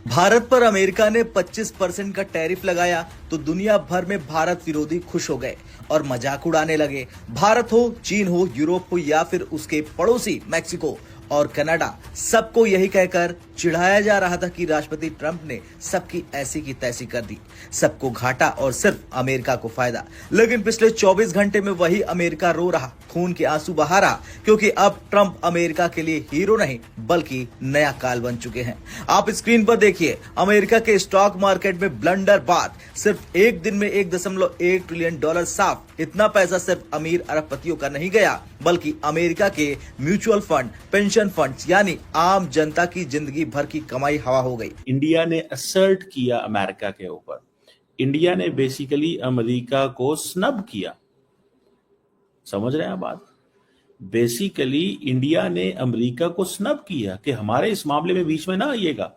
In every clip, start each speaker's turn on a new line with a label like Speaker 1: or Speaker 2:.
Speaker 1: भारत पर अमेरिका ने 25% का टैरिफ लगाया तो दुनिया भर में भारत विरोधी खुश हो गए और मजाक उड़ाने लगे। भारत हो, चीन हो, यूरोप हो या फिर उसके पड़ोसी मैक्सिको और कनाडा, सबको यही कहकर चिढ़ाया जा रहा था कि राष्ट्रपति ट्रंप ने सबकी ऐसी की तैसी कर दी, सबको घाटा और सिर्फ अमेरिका को फायदा। लेकिन पिछले 24 घंटे में वही अमेरिका रो रहा, खून के आंसू बहा रहा, क्योंकि अब ट्रंप अमेरिका के लिए हीरो नहीं बल्कि नया काल बन चुके हैं। आप स्क्रीन पर देखिए, अमेरिका के स्टॉक मार्केट में ब्लंडर बाद सिर्फ एक दिन में 1.1 ट्रिलियन डॉलर साफ। इतना पैसा सिर्फ अमीर अरबपतियों का नहीं गया बल्कि अमेरिका के म्यूचुअल फंड, पेंशन फंड्स यानी आम जनता की जिंदगी भर की कमाई हवा हो गई।
Speaker 2: इंडिया ने असर्ट किया अमेरिका के ऊपर। इंडिया ने बेसिकली अमेरिका को स्नब किया। समझ रहे हैं बात? बेसिकली इंडिया ने अमेरिका को स्नब किया कि हमारे इस मामले में बीच में ना आइएगा।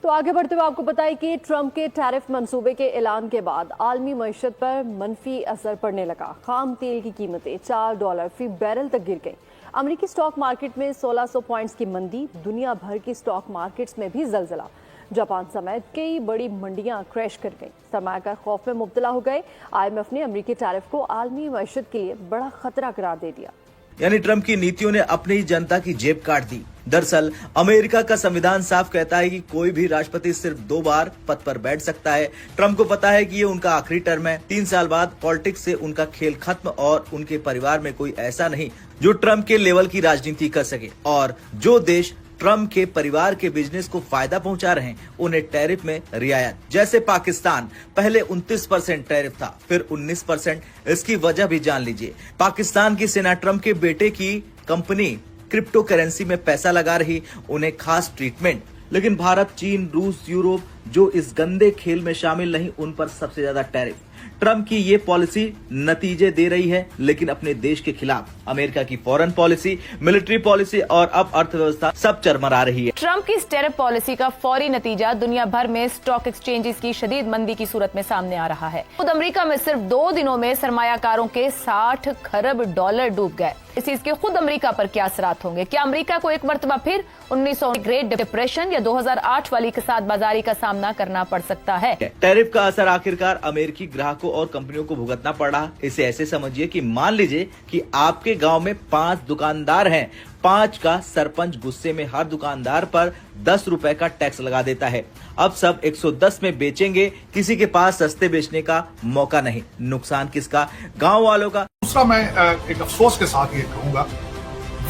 Speaker 3: तो आगे बढ़ते हुए आपको बताएं कि ट्रंप के टैरिफ मंसूबे के ऐलान के बाद आलमी मईशत पर मनफी असर पड़ने लगा। खाम तेल की कीमतें $4 फी बैरल तक गिर गई। अमेरिकी स्टॉक मार्केट में 1600 पॉइंट्स की मंदी। दुनिया भर की स्टॉक मार्केट्स में भी जलजला। जापान समेत कई बड़ी मंडियां क्रैश कर गईं। सरमायाकार खौफ में मुब्तला हो गए। IMF ने अमेरिकी टैरिफ को आलमी मईशत के लिए बड़ा खतरा करार दे दिया।
Speaker 1: यानी ट्रंप की नीतियों ने अपनी ही जनता की जेब काट दी। दरअसल अमेरिका का संविधान साफ कहता है कि कोई भी राष्ट्रपति सिर्फ 2 बार पद पर बैठ सकता है। ट्रंप को पता है कि ये उनका आखिरी टर्म है। 3 साल बाद पॉलिटिक्स से उनका खेल खत्म और उनके परिवार में कोई ऐसा नहीं जो ट्रंप के लेवल की राजनीति कर सके। और जो देश ट्रंप के परिवार के बिजनेस को फायदा पहुंचा रहे हैं उन्हें टैरिफ में रियायत, जैसे पाकिस्तान पहले 29% टैरिफ था, फिर 19%। इसकी वजह भी जान लीजिए। पाकिस्तान की सेना ट्रंप के बेटे की कंपनी क्रिप्टो करेंसी में पैसा लगा रही, उन्हें खास ट्रीटमेंट। लेकिन भारत, चीन, रूस, यूरोप जो इस गंदे खेल में शामिल नहीं, उन पर सबसे ज्यादा टैरिफ। ट्रंप की ये पॉलिसी नतीजे दे रही है, लेकिन अपने देश के खिलाफ। अमेरिका की फॉरेन पॉलिसी, मिलिट्री पॉलिसी और अब अर्थव्यवस्था सब चरमरा रही है।
Speaker 4: ट्रंप की टैरिफ पॉलिसी का फौरी नतीजा दुनिया भर में स्टॉक एक्सचेंजेस की शदीद मंदी की सूरत में सामने आ रहा है। खुद अमेरिका में सिर्फ 2 दिनों में सरमायाकारों के $60 खरब डूब गए। इस चीज के खुद अमेरिका पर क्या असरात होंगे? क्या अमेरिका को एक मर्तबा फिर 1900 ग्रेट डिप्रेशन या 2008 वाली कसाद बाजारी का सामना करना पड़ सकता है?
Speaker 1: टैरिफ का असर आखिरकार अमेरिकी ग्राहकों और कंपनियों को भुगतना पड़ रहा। इसे ऐसे समझिए कि मान लीजिए कि आपके गांव में 5 दुकानदार हैं। 5 का सरपंच गुस्से में हर दुकानदार पर $10 का टैक्स लगा देता है। अब सब 110 में बेचेंगे, किसी के पास सस्ते बेचने का मौका नहीं। नुकसान किसका? गांव वालों का।
Speaker 5: दूसरा, मैं एक अफसोस के साथ ये कहूंगा,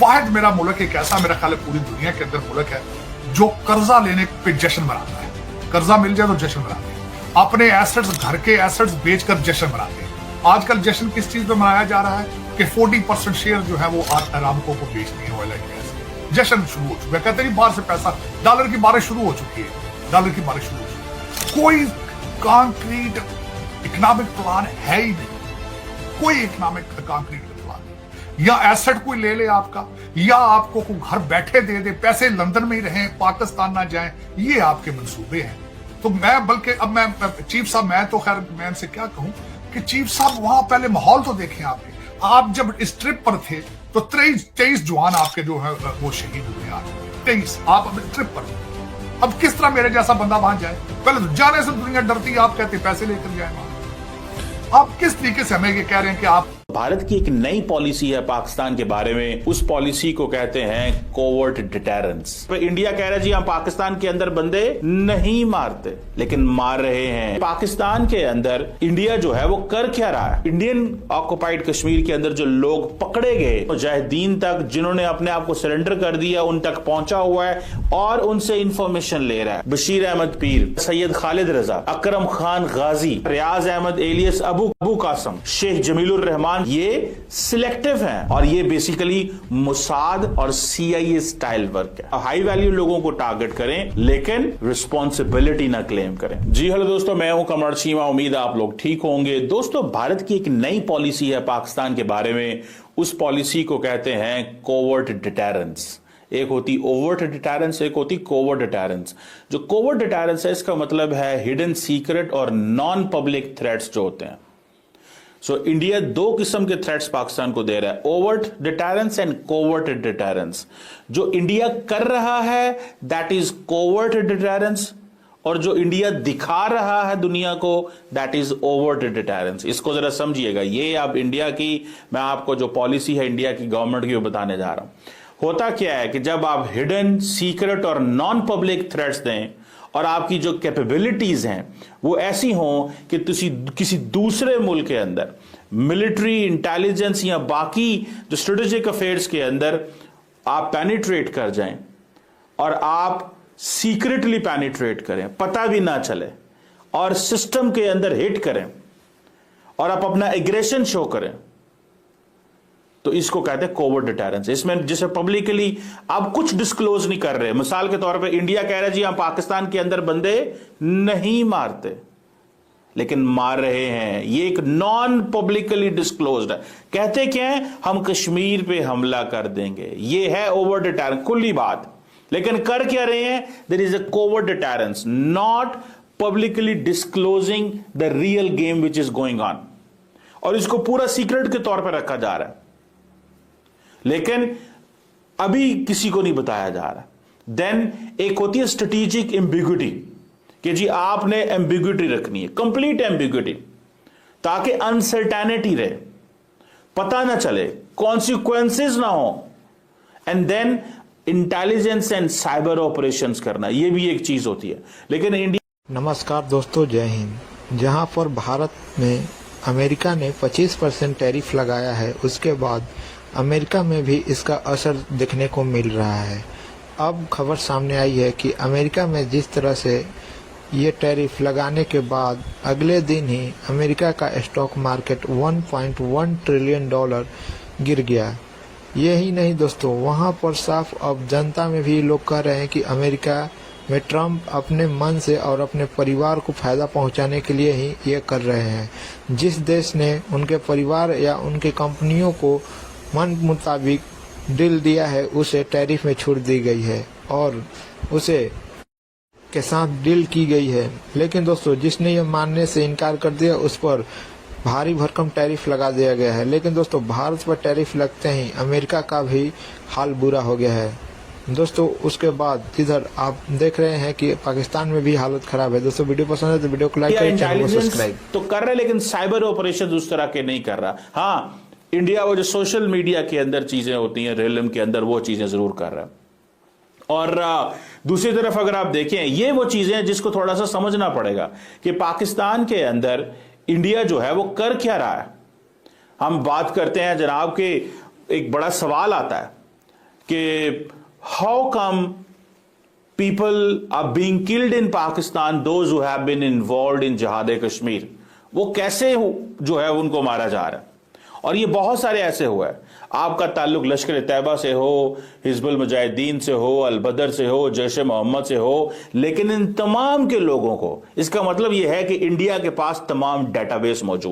Speaker 5: वाहिद मेरा मुल्क एक ऐसा, मेरा ख्याल है पूरी दुनिया के अंदर मुल्क है जो कर्जा लेने पे जश्न मनाता है। कर्जा मिल जाए तो जश्न मनाते हैं, अपने एसेट्स, घर के एसेट्स बेचकर जश्न मनाते हैं। आजकल जश्न किस चीज पे मनाया जा रहा है कि 40% शेयर जो है वो अरामको को बेचनी है ऑयल एंड गैस। जश्न शुरू हो चुका है। कहते नहीं बाहर से पैसा, डॉलर की बारिश शुरू हो चुकी है। डॉलर की बारिश शुरू हो चुकी है। कोई कॉन्क्रीट इकोनॉमिक प्लान है ही नहीं। कोई इकोनॉमिक कॉन्क्रीट प्लान नहीं। या एसेट कोई ले ले आपका, या आपको कोई घर बैठे दे दे, पैसे लंदन में ही रहें, पाकिस्तान ना जाएं, ये आपके मंसूबे हैं। तो मैं, बल्कि अब मैं चीफ साहब, मैं तो खैर मैं इनसे क्या कहूं कि चीफ साहब वहां पहले माहौल तो देखें। आप जब इस ट्रिप पर थे तो 23 जवान आपके जो है वो शहीद हुए। आज 23 आप अब ट्रिप पर थे। अब किस तरह मेरे जैसा बंदा वहां जाए? पहले तो जाने से दुनिया डरती है, आप कहते पैसे लेकर जाए वहां। आप किस तरीके से हमें ये कह रहे हैं कि आप
Speaker 2: भारत की एक नई पॉलिसी है पाकिस्तान के बारे में। उस पॉलिसी को कहते हैं कोवर्ट डिटेरेंस। तो इंडिया कह रहा है जी हम पाकिस्तान के अंदर बंदे नहीं मारते, लेकिन मार रहे हैं। पाकिस्तान के अंदर इंडिया जो है वो कर क्या रहा है? इंडियन ऑक्युपाइड कश्मीर के अंदर जो लोग पकड़े गए, मुजाहिदीन तक जिन्होंने अपने आप को सरेंडर कर दिया, उन तक पहुंचा हुआ है और उनसे इंफॉर्मेशन ले रहा है। बशीर अहमद पीर, सैयद खालिद रजा, अकरम खान गाजी, रियाज अहमद एलियस अबू कासम, शेख जमीलुर रहमान, ये सिलेक्टिव हैं और ये बेसिकली मुसाद और CIA स्टाइल वर्क है। हाई वैल्यू लोगों को टारगेट करें लेकिन रिस्पॉन्सिबिलिटी ना क्लेम करें। जी हेलो दोस्तों, मैं हूं कमर चीमा। उम्मीद है आप लोग ठीक होंगे। दोस्तों, भारत की एक नई पॉलिसी है पाकिस्तान के बारे में। उस पॉलिसी को कहते हैं कोवर्ट डिटेरेंस। एक होती ओवर्ट डिटेरेंस, एक होती कोवर्ट डिटेरेंस। जो कोवर्ट डिटेरेंस है, इसका मतलब है हिडन सीक्रेट और नॉन पब्लिक थ्रेट्स जो होते हैं। सो इंडिया 2 किस्म के थ्रेट्स पाकिस्तान को दे रहा है, overt deterrence and covert deterrence. जो इंडिया कर रहा है दैट इज कोवर्ट डिटेरेंस, और जो इंडिया दिखा रहा है दुनिया को, दैट इज ओवर्ट डिटेरेंस। इसको जरा समझिएगा। ये अब इंडिया की, मैं आपको जो पॉलिसी है इंडिया की गवर्नमेंट की वो बताने जा रहा हूं। होता क्या है कि जब आप हिडन, सीक्रेट और नॉन पब्लिक थ्रेट्स दें और आपकी जो कैपेबिलिटीज हैं वो ऐसी हों कि किसी दूसरे मुल्क के अंदर मिलिट्री, इंटेलिजेंस या बाकी जो स्ट्रेटेजिक अफेयर्स के अंदर आप पेनिट्रेट कर जाएं और आप सीक्रेटली पेनिट्रेट करें, पता भी ना चले, और सिस्टम के अंदर हिट करें और आप अपना एग्रेशन शो करें, तो इसको कहते हैं कोवर्ट डिटेरेंस। इसमें जिसे पब्लिकली आप कुछ डिस्क्लोज नहीं कर रहे। मिसाल के तौर पे इंडिया कह रहा है जी हम पाकिस्तान के अंदर बंदे नहीं मारते, लेकिन मार रहे हैं। ये एक नॉन पब्लिकली डिस्क्लोज्ड है। कहते क्या है, हम कश्मीर पे हमला कर देंगे। ये है ओवर डिटेरेंस, खुली बात। लेकिन कर क्या रहे हैं? There is a covert deterrence, not publicly disclosing the real game which is going on, और इसको पूरा सीक्रेट के तौर पर रखा जा रहा है, लेकिन अभी किसी को नहीं बताया जा रहा। देन एक होती है स्ट्रेटेजिक एम्बिग्यूटी, कि जी आपने एम्बिग्यूटी रखनी है, कंप्लीट एम्बिग्यूटी, ताकि अनसर्टेनिटी रहे, पता ना चले, कॉन्सिक्वेंसेस ना हो। And then intelligence and cyber operations करना, यह भी एक चीज होती है। लेकिन इंडिया,
Speaker 6: नमस्कार दोस्तों, जय हिंद। जहां पर भारत में अमेरिका ने 25% टैरिफ लगाया है, उसके बाद अमेरिका में भी इसका असर देखने को मिल रहा है। अब खबर सामने आई है कि अमेरिका में जिस तरह से ये टैरिफ लगाने के बाद अगले दिन ही अमेरिका का स्टॉक मार्केट $1.1 ट्रिलियन गिर गया। यही नहीं दोस्तों, वहां पर साफ अब जनता में भी लोग कह रहे हैं कि अमेरिका में ट्रम्प अपने मन से और अपने परिवार को फायदा पहुंचाने के लिए ही ये कर रहे हैं। जिस देश ने उनके परिवार या उनके कंपनियों को मन मुताबिक डील दिया है, उसे टैरिफ में छूट दी गई है और उसे के साथ डील की गई है। लेकिन दोस्तों, जिसने ये मानने से इनकार कर दिया, उस पर भारी भरकम टैरिफ लगा दिया गया है। लेकिन दोस्तों, भारत पर टैरिफ लगते ही अमेरिका का भी हाल बुरा हो गया है। दोस्तों, उसके बाद इधर आप देख रहे हैं कि पाकिस्तान में भी हालत खराब है। दोस्तों, वीडियो पसंद है तो वीडियो को लाइक करें, चैनल को सब्सक्राइब
Speaker 2: तो कर रहे, लेकिन साइबर ऑपरेशन उस तरह के नहीं कर रहा। हाँ, इंडिया वो जो सोशल मीडिया के अंदर चीजें होती हैं, रियलम के अंदर, वो चीजें जरूर कर रहा है। और दूसरी तरफ अगर आप देखें, ये वो चीजें हैं जिसको थोड़ा सा समझना पड़ेगा कि पाकिस्तान के अंदर इंडिया जो है वो कर क्या रहा है। हम बात करते हैं जनाब कि एक बड़ा सवाल आता है कि how come people are being killed in Pakistan, those who have been involved in jihad Kashmir, वो कैसे जो है उनको मारा जा रहा है। और ये बहुत सारे ऐसे हुए हैं। आपका ताल्लुक लश्कर तैयबा से हो, हिजबुल मुजाहिदीन से हो, अल बदर से हो, जैश ए मोहम्मद से हो, लेकिन इन तमाम के लोगों को, इसका मतलब यह है कि इंडिया के पास तमाम डेटाबेस मौजूद